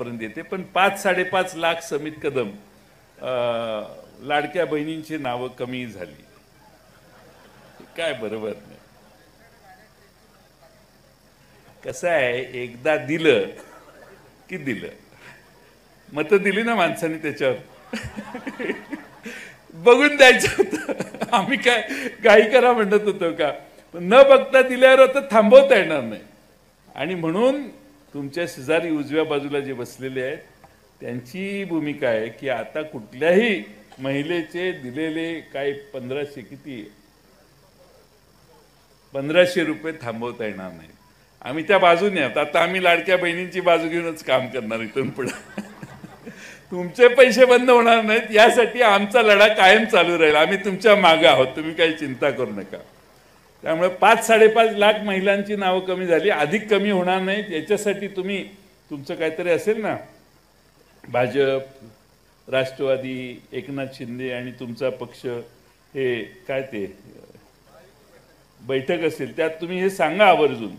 लाखापर्यंत येते, पण 5-5.5 लाख समित कदम लाडक्या बहिणींची नावं कमी झाली, काय बरोबर नाही. कसं आहे, एकदा दिलं की दिलं, मतं दिली ना माणसांनी, त्याच्यावर बघून द्यायचं होतं. आम्ही काय काही करा म्हणत होतो का? न बघता दिल्यावर आता थांबवता येणार नाही. आणि म्हणून तुमच्या शेजारी उजव्या बाजूला जे बसलेले आहेत त्यांची भूमिका आहे की आता कुठल्याही महिलेचे दिलेले काही 1500 रुपये थांबवता येणार नाही. आम्ही त्या बाजूने आहोत. आता आम्ही लाडक्या बहिणींची बाजू घेऊनच काम करणार इथून पुढे. तुमचे पैसे बंद होणार नाहीत, यासाठी आमचा लढा कायम चालू राहील. आम्ही तुमच्या मागे आहोत, तुम्ही काही चिंता करू नका. त्यामुळे 5-5.5 लाख महिलांची नावं कमी झाली, अधिक कमी होणार नाहीत. याच्यासाठी तुम्ही तुमचं काहीतरी असेल ना, भाजप, राष्ट्रवादी, एकनाथ शिंदे आणि तुमचा पक्ष, हे काय ते बैठक असेल, त्यात तुम्ही हे सांगा आवर्जून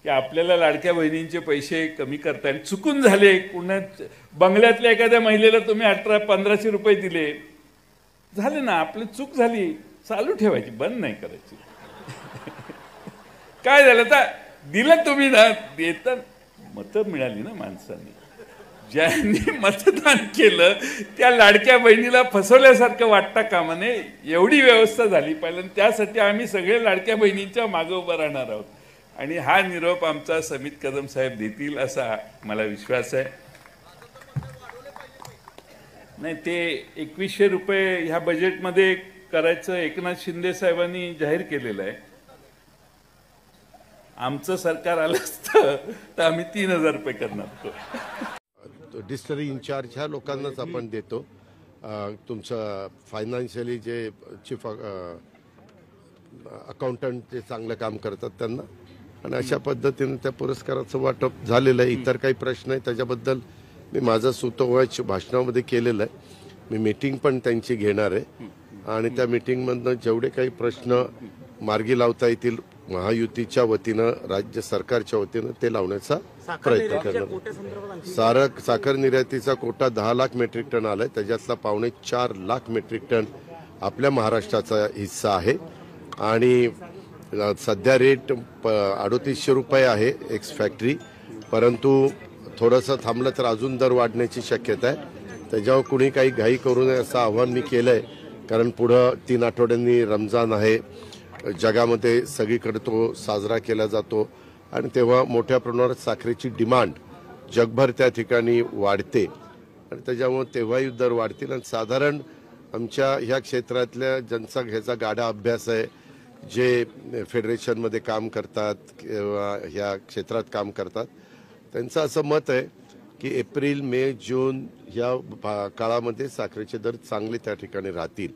की आपल्याला लाडक्या बहिणींचे पैसे कमी करता येईल. चुकून झाले, पुण्यात बंगल्यातल्या एखाद्या महिलेला तुम्ही 1500 रुपये दिले, झाले ना, आपली चूक झाली, चालू ठेवायची, बंद नाही करायची. काय झालं, तर दिलं तुम्ही ना, देता मतं मिळाली ना माणसांनी. ज्यांनी मतदान केलं त्या लाडक्या बहिणीला फसवल्यासारखं वाटता कामा नये, एवढी व्यवस्था झाली पाहिजे. त्यासाठी आम्ही सगळे लाडक्या बहिणींच्या मागे उभं राहणार आहोत. आणि हा निरोप आमचा समित कदम साहेब देतील असा मला विश्वास आहे. नाही, ते 2100 रुपये ह्या बजेटमध्ये करायचं एकनाथ शिंदे साहेबांनी जाहीर केलेलं आहे. आमचं सरकार आलं असतं तर आम्ही 3000 रुपये करणार होतो. डिस्टरी इन्चार्ज ह्या लोकांनाच आपण देतो. तुमचं फायनान्शियली जे चीफ अकाउंटंट जे चांगलं काम करतात त्यांना, आणि अशा पद्धतीने त्या पुरस्काराचं वाटप झालेलं आहे. इतर काही प्रश्न आहे त्याच्याबद्दल मी माझा सुतोवाच भाषणामध्ये केलेला आहे. मी मीटिंग पण त्यांची घेणार आहे आणि त्या मीटिंगमधनं जेवढे काही प्रश्न मार्गी लावता येतील महायुतीच्या वतीनं, राज्य सरकारच्या वतीनं, ते लावण्याचा प्रयत्न करणार. साखर निर्यातीचा कोटा 10 लाख मेट्रिक टन आलाय, त्याच्यातला 4.25 लाख मेट्रिक टन आपल्या महाराष्ट्राचा हिस्सा आहे. आणि सध्या रेट 3800 रुपये आहे एक्स फॅक्टरी, परंतु थोडंसं थांबलं तर अजून दर वाढण्याची शक्यता आहे. त्याच्यावर कुणी काही घाई करू नये असं आव्हान मी केलं आहे. कारण पुढं 3 आठवड्यांनी रमजान आहे, जगामध्ये सगळीकडे तो साजरा केला जातो आणि तेव्हा मोठ्या प्रमाणात साखरेची डिमांड जगभर त्या ठिकाणी वाढते आणि त्याच्यामुळे तेव्हाही दर वाढतील. आणि साधारण आमच्या ह्या क्षेत्रातल्या ज्यांचा ह्याचा गाढा अभ्यास आहे, जे फेडरेशनमध्ये काम करतात किंवा ह्या क्षेत्रात काम करतात, त्यांचं असं मत आहे की एप्रिल, मे, जून ह्या काळामध्ये साखरेचे दर चांगले त्या ठिकाणी राहतील.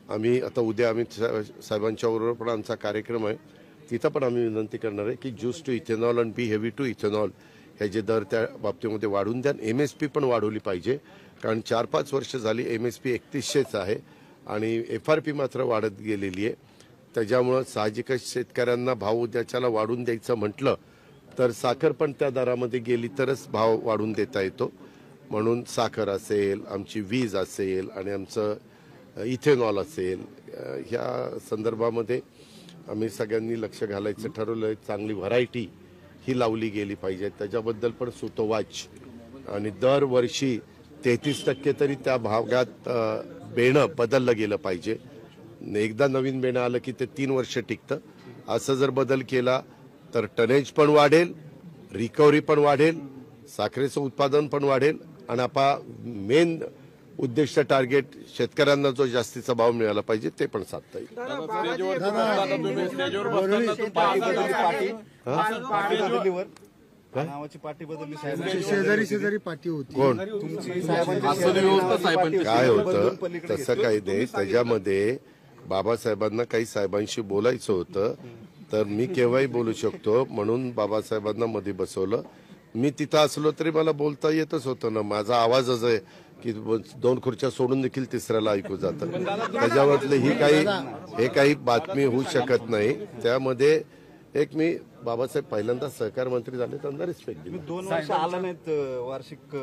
आम्ही आता उद्या अमित साहेबांच्या बरोबर पण आमचा कार्यक्रम आहे, तिथं पण आम्ही विनंती करणार आहे की ज्यूस टू इथेनॉल आणि बी हेवी टू इथेनॉल हे जे दर त्या बाबतीमध्ये वाढवून द्या. MSP पण वाढवली पाहिजे, कारण 4-5 वर्ष झाली MSP 3100च आहे आणि FRP मात्र वाढत गेलेली आहे. त्याच्यामुळं साहजिकच शेतकऱ्यांना भाव उद्याच्याला वाढून द्यायचं म्हटलं तर साखर पण त्या दरामध्ये गेली तरच भाव वाढून देता येतो. म्हणून साखर असेल, आमची वीज असेल आणि आमचं इथेनॉल असेल, ह्या संदर्भामध्ये आम्ही सगळ्यांनी लक्ष घालायचं ठरवलं आहे. चांगली व्हरायटी ही लावली गेली पाहिजे, त्याच्याबद्दल पण सुतोवाच. आणि दरवर्षी 33% तरी त्या भागात बेणं बदललं गेलं पाहिजे. एकदा नवीन बेणं आलं की ते 3 वर्ष टिकतं. असं जर बदल केला तर टनेज पण वाढेल, रिकव्हरी पण वाढेल, साखरेचं उत्पादन पण वाढेल आणि आपा मेन उद्दिष्ट टार्गेट शेतकऱ्यांना जो जास्तीचा भाव मिळाला पाहिजे ते पण साधता येईल. शेजारी पाठी होती कोण काय होतं तसं काही नाही. त्याच्यामध्ये बाबासाहेबांना काही साहेबांशी बोलायचं होतं तर मी केव्हाही बोलू शकतो, म्हणून बाबासाहेबांना मध्ये बसवलं. मी तिथं असलो तरी मला बोलता येतच होतं ना. माझा आवाजच आहे की 2 खुर्च्या सोडून देखील तिसऱ्याला ऐकू जातं. त्याच्यामधले हे काही बातमी होऊ शकत नाही. त्यामध्ये एक मी बाबासाहेब पहिल्यांदा सहकार मंत्री झाले त्यांना रिस्पेक्ट दिली. 2 वर्ष आला नाहीत वार्षिक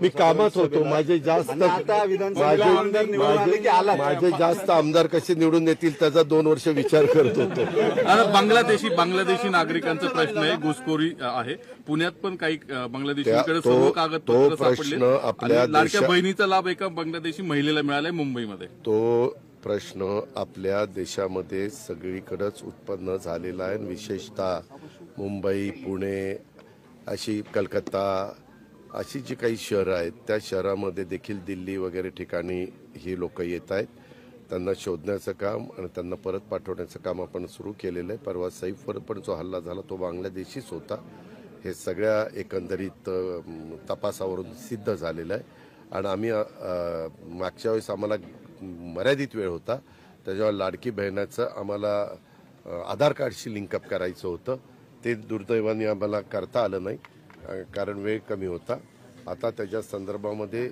मी कामात होतो. माझे जास्त आमदार कसे निवडून येतील त्याचा 2 वर्ष विचार करत होतो. आता बांगलादेशी नागरिकांचा प्रश्न आहे, घुसखोरी आहे. पुण्यात पण काही बांगलादेशीकडे सर्व कागदपत्र सापडले. आपल्या लाडक्या बहिणीचा लाभ एका बांगलादेशी महिलेला मिळालाय मुंबईमध्ये. तो प्रश्न आपल्या देशामध्ये सगळीकडेच उत्पन्न झालेला आहे. विशेषतः मुंबई, पुणे, अशी कलकत्ता अशी जी काही शहरं आहेत त्या शहरामध्ये देखील, दिल्ली वगैरे ठिकाणी ही लोक येत आहेत. त्यांना शोधण्याचं काम आणि त्यांना परत पाठवण्याचं काम आपण सुरू केलेलं आहे. परवा सैफवर पण जो हल्ला झाला तो बांगलादेशीच होता. हे सगळ्या एकंदरीत तपासावरून सिद्ध झालेलं आहे. आणि आम्ही मागच्या वेळेस आम्हाला मर्यादित वेळ होता, त्याच्यावर लाडकी बहिणाचं आम्हाला आधार कार्डशी लिंकअप करायचं होतं. ते दुर्दैवाने आम्हाला करता आलं नाही कारण वेळ कमी होता. आता त्याच्या संदर्भामध्ये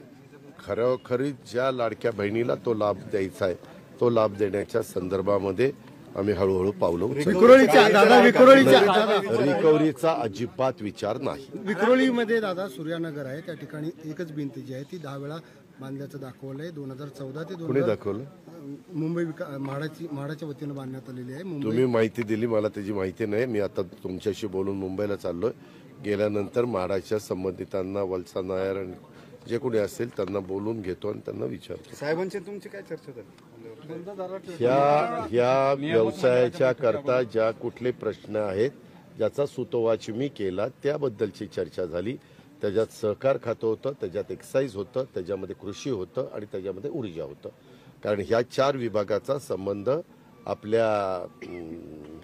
खरोखरी ज्या लाडक्या बहिणीला तो लाभ द्यायचा आहे तो लाभ देण्याच्या संदर्भामध्ये आम्ही हळूहळू पावलं रिकव्हरीचा अजिबात विचार नाही. विक्रोळीमध्ये दादा सूर्यानगर आहे, त्या ठिकाणी एकच भिंत जी आहे ती 10 वेळा बांधल्याचं दाखवलंय. 2014 ते 2000 दाखवलं मुंबई म्हाडाच्या वतीनं बांधण्यात आलेली आहे. तुम्ही माहिती दिली, मला त्याची माहिती नाही. मी आता तुमच्याशी बोलून मुंबईला चाललोय. गेल्यानंतर म्हाडाच्या संबंधितांना, वत्सा नायर आणि जे कोणी असेल त्यांना बोलून घेतो आणि त्यांना विचारतो. साहेबांची तुमची काय चर्चा झाली? ह्या व्यवसायाच्या करता ज्या कुठले प्रश्न आहेत ज्याचा सुतोवाच मी केला त्याबद्दलची चर्चा झाली. त्याच्यात सहकार खातं होतं, त्याच्यात एक्साईज होतं, त्याच्यामध्ये कृषी होतं आणि त्याच्यामध्ये ऊर्जा होतं. कारण ह्या 4 विभागाचा संबंध आपल्या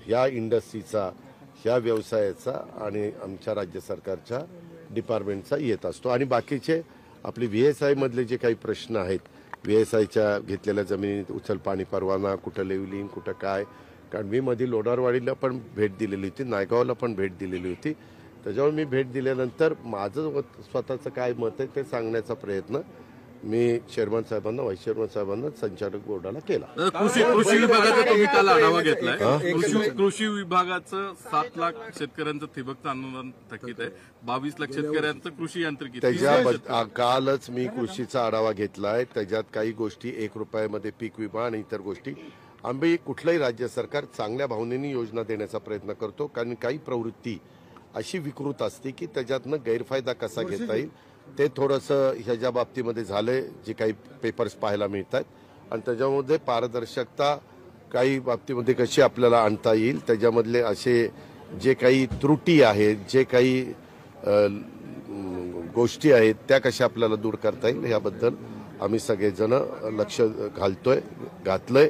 ह्या इंडस्ट्रीचा, ह्या व्यवसायाचा आणि आमच्या राज्य सरकारच्या डिपार्टमेंटचा येत असतो. आणि बाकीचे आपले VSI मधले जे काही प्रश्न आहेत, VSIच्या घेतलेल्या जमिनीत उचल पाणी परवाना, कुठं लेवलिंग, कुठं काय. कारण मी मध्ये लोणारवाडीला पण भेट दिलेली होती, नायगावला पण भेट दिलेली होती. त्याच्यावर मी भेट दिल्यानंतर माझं स्वतःचं काय मत आहे ते सांगण्याचा प्रयत्न मी चेअरमन साहेबांना, व्हाईस चेअरमन साहेबांना, संचालक बोर्डाला केला. कृषी विभागाचा तुम्ही काल आढावा घेतलाय. कृषी विभागाचं 7 लाख शेतकऱ्यांचं ठिबकचं अनुदान थकीत आहे. 22 लाख शेतकऱ्यांचं कृषी यांत्रिकी. कालच मी कृषीचा आढावा घेतलाय. त्याच्यात काही गोष्टी 1 रुपयामध्ये पीक विमा आणि इतर गोष्टी आम्ही कुठलंही राज्य सरकार चांगल्या भावनेने योजना देण्याचा प्रयत्न करतो. कारण काही प्रवृत्ती अशी विकृत असते की त्याच्यातनं गैरफायदा कसा घेता येईल ते थोडंसं ह्याच्या बाबतीमध्ये झालंय. जे काही पेपर्स पाहायला मिळतात आणि त्याच्यामध्ये पारदर्शकता काही बाबतीमध्ये कशी आपल्याला आणता येईल, त्याच्यामधले असे जे काही त्रुटी आहेत, जे काही गोष्टी आहेत त्या कशा आपल्याला दूर करता येईल याबद्दल आम्ही सगळेजण लक्ष घातलंय.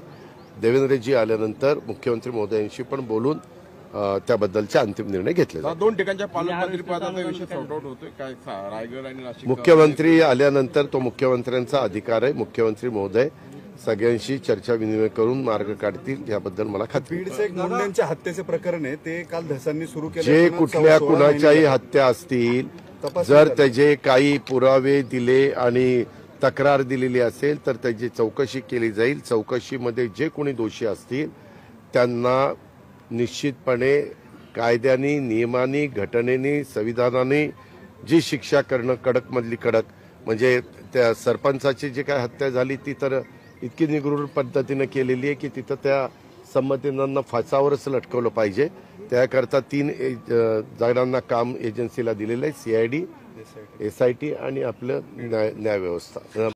देवेंद्रजी आल्यानंतर मुख्यमंत्री महोदयांशी पण बोलून त्याबद्दलचे अंतिम निर्णय घेतले. 2 ठिकाणच्या पालकमंत्रीपदाचा विषय सॉर्ट आउट होतोय काय? रायगड आणि नाशिक. मुख्यमंत्री आल्यानंतर तो मुख्यमंत्र्यांचा अधिकार आहे. मुख्यमंत्री महोदय सगळ्यांशी चर्चा विनिमय करून मार्ग काढतील याबद्दल मला खात्री. बीडचे एक मुंडेंच्या हत्येचे प्रकरण आहे, ते काल धसांनी सुरू केले. जे कुठल्या कुणाच्याही हत्या असतील, जर त्याचे काही पुरावे दिले आणि तक्रार दिलेली असेल तर त्याची चौकशी केली जाईल. चौकशीमध्ये जे कोणी दोषी असतील त्यांना निश्चितपणे कायद्याने, नियमाने, घटनेने, संविधानाने जी शिक्षा करणं कडकमधली कडक. म्हणजे त्या सरपंचाची जी काय हत्या झाली ती तर इतकी निगृढ पद्धतीने केलेली आहे की तिथं त्या संबंधितांना फासावरच लटकवलं पाहिजे. त्याकरता 3 जणांना काम एजन्सीला दिलेलं आहे, CID, SIT आणि आपलं न्याय व्यवस्था.